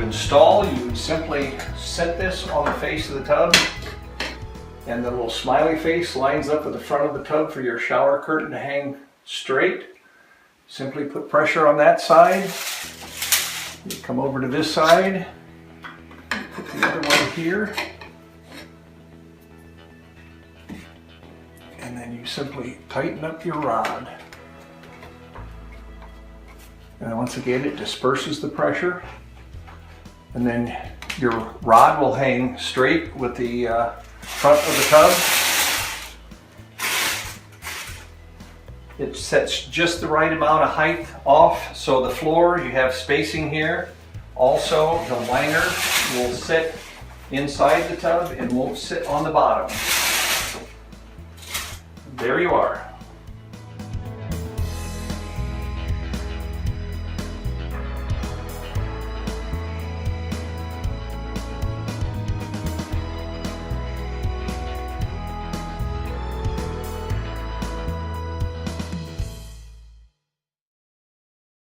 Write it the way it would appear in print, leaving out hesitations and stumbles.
Install, you would simply set this on the face of the tub, and the little smiley face lines up with the front of the tub for your shower curtain to hang straight. Simply put pressure on that side. You come over to this side, put the other one here, and then you simply tighten up your rod. And once again, it disperses the pressure. And then your rod will hang straight with the front of the tub. It sets just the right amount of height off, so the floor, you have spacing here. Also, the liner will sit inside the tub and won't sit on the bottom. There you are.